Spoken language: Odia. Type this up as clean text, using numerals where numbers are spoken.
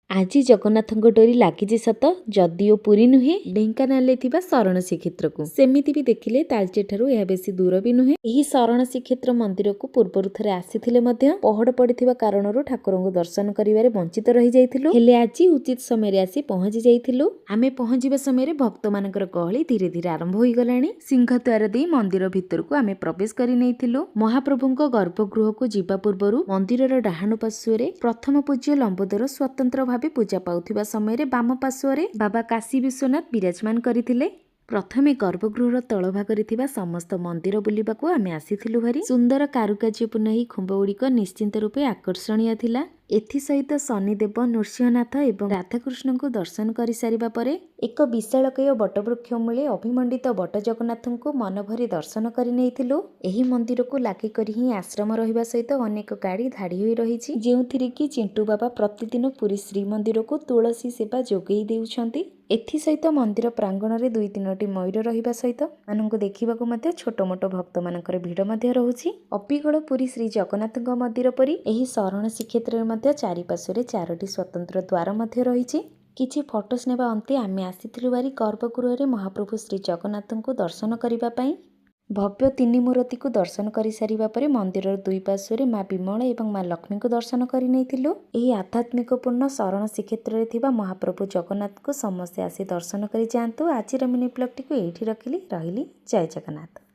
ଆଜି ଜଗନ୍ନାଥଙ୍କ ଡୋରି ଲାଗିଛି ସତ, ଯଦିଓ ପୁରୀ ନୁହେଁ ଢେଙ୍କାନାଳରେ ଥିବା ଶରଣ ଶ୍ରୀକ୍ଷେତ୍ରକୁ। ସେମିତି ବି ଦେଖିଲେ ତାଳଚେର ଠାରୁ ଏହା ବେଶୀ ଦୂର ବି ନୁହେଁ। ଏହି ଶରଣ ଶ୍ରୀକ୍ଷେତ୍ର ମନ୍ଦିରକୁ ପୂର୍ବରୁ ଥରେ ଆସିଥିଲେ ମଧ୍ୟ ପହଡ ପଡିଥିବା କାରଣରୁ ଠାକୁରଙ୍କୁ ଦର୍ଶନ କରିବାରେ ବଞ୍ଚିତ ରହିଯାଇଥିଲୁ। ହେଲେ ଆଜି ଉଚିତ ସମୟରେ ଆସି ପହଞ୍ଚି ଯାଇଥିଲୁ। ଆମେ ପହଞ୍ଚିବା ସମୟରେ ଭକ୍ତମାନଙ୍କର ଗହଳି ଧୀରେ ଧୀରେ ଆରମ୍ଭ ହୋଇଗଲାଣି। ସିଂହଦ୍ୱାର ଦେଇ ମନ୍ଦିର ଭିତରକୁ ଆମେ ପ୍ରବେଶ କରି ନେଇଥିଲୁ। ମହାପ୍ରଭୁଙ୍କ ଗର୍ଭଗୃହକୁ ଯିବା ପୂର୍ବରୁ ମନ୍ଦିରର ଡାହାଣ ପାର୍ଶ୍ୱରେ ପ୍ରଥମ ପୂଜ୍ୟ ଲମ୍ବୋଦର ସ୍ୱତନ୍ତ୍ର ଭାବେ ପୂଜା ପାଉଥିବା ସମୟରେ ବାମ ପାର୍ଶ୍ୱରେ ବାବା କାଶୀ ବିଶ୍ୱନାଥ ବିରାଜମାନ କରିଥିଲେ। ପ୍ରଥମେ ଗର୍ଭଗୃହର ତଳ ଭାଗରେ ଥିବା ସମସ୍ତ ମନ୍ଦିର ବୁଲିବାକୁ ଆମେ ଆସିଥିଲୁ ଭାରି। ସୁନ୍ଦର କାରୁକାର୍ଯ୍ୟପୂର୍ଣ୍ଣ ଏହି ଖୁମ୍ବ ଗୁଡ଼ିକ ନିଶ୍ଚିନ୍ତ ରୂପେ ଆକର୍ଷଣୀୟ ଥିଲା। ଏଥିସହିତ ଶନିଦେବ, ନୃସିଂହନାଥ ଏବଂ ରାଧାକୃଷ୍ଣଙ୍କୁ ଦର୍ଶନ କରିସାରିବା ପରେ ଏକ ବିଶାଳକାୟ ବଟବୃକ୍ଷ ମୂଳେ ଅଭିମଣ୍ଡିତ ବଟ ଜଗନ୍ନାଥଙ୍କୁ ମନଭରି ଦର୍ଶନ କରି ନେଇଥିଲୁ। ଏହି ମନ୍ଦିରକୁ ଲାଗି କରି ହିଁ ଆଶ୍ରମ ରହିବା ସହିତ ଅନେକ ଗାଡ଼ି ଧାଡ଼ି ହୋଇ ରହିଛି, ଯେଉଁଥିରେ କି ଚିଣ୍ଟୁ ବାବା ପ୍ରତିଦିନ ପୁରୀ ଶ୍ରୀମନ୍ଦିରକୁ ତୁଳସୀ ସେବା ଯୋଗେଇ ଦେଉଛନ୍ତି। ଏଥିସହିତ ମନ୍ଦିର ପ୍ରାଙ୍ଗଣରେ 2-3ଟି ମୟୂର ରହିବା ସହିତ ମାନଙ୍କୁ ଦେଖିବାକୁ ମଧ୍ୟ ଛୋଟ ମୋଟ ଭକ୍ତମାନଙ୍କର ଭିଡ଼ ମଧ୍ୟ ରହୁଛି। ଅବିକଳ ପୁରୀ ଶ୍ରୀ ଜଗନ୍ନାଥଙ୍କ ମନ୍ଦିର ପରି ଏହି ଶରଣ ଶ୍ରୀକ୍ଷେତ୍ରରେ ମଧ୍ୟ ଚାରିପାର୍ଶ୍ୱରେ 4ଟି ସ୍ୱତନ୍ତ୍ର ଦ୍ୱାର ମଧ୍ୟ ରହିଛି। କିଛି ଫଟୋସ୍ ନେବା ଅନ୍ତେ ଆମେ ଆସିଥିଲୁ ଭାରି ଗର୍ଭଗୃହରେ ମହାପ୍ରଭୁ ଶ୍ରୀ ଜଗନ୍ନାଥଙ୍କୁ ଦର୍ଶନ କରିବା ପାଇଁ। ଭବ୍ୟ 3 ମୂରତିକୁ ଦର୍ଶନ କରିସାରିବା ପରେ ମନ୍ଦିରର 2 ପାର୍ଶ୍ୱରେ ମା ବିମଳା ଏବଂ ମା ଲକ୍ଷ୍ମୀଙ୍କୁ ଦର୍ଶନ କରି ନେଇଥିଲୁ। ଏହି ଆଧ୍ୟାତ୍ମିକପୂର୍ଣ୍ଣ ଶରଣ ଶ୍ରୀକ୍ଷେତ୍ରରେ ଥିବା ମହାପ୍ରଭୁ ଜଗନ୍ନାଥଙ୍କୁ ସମସ୍ତେ ଆସି ଦର୍ଶନ କରି ଯାଆନ୍ତୁ। ଆଜିର ମିନି ବ୍ଲଗଟିକୁ ଏଇଠି ରହିଲି। ଜୟ ଜଗନ୍ନାଥ।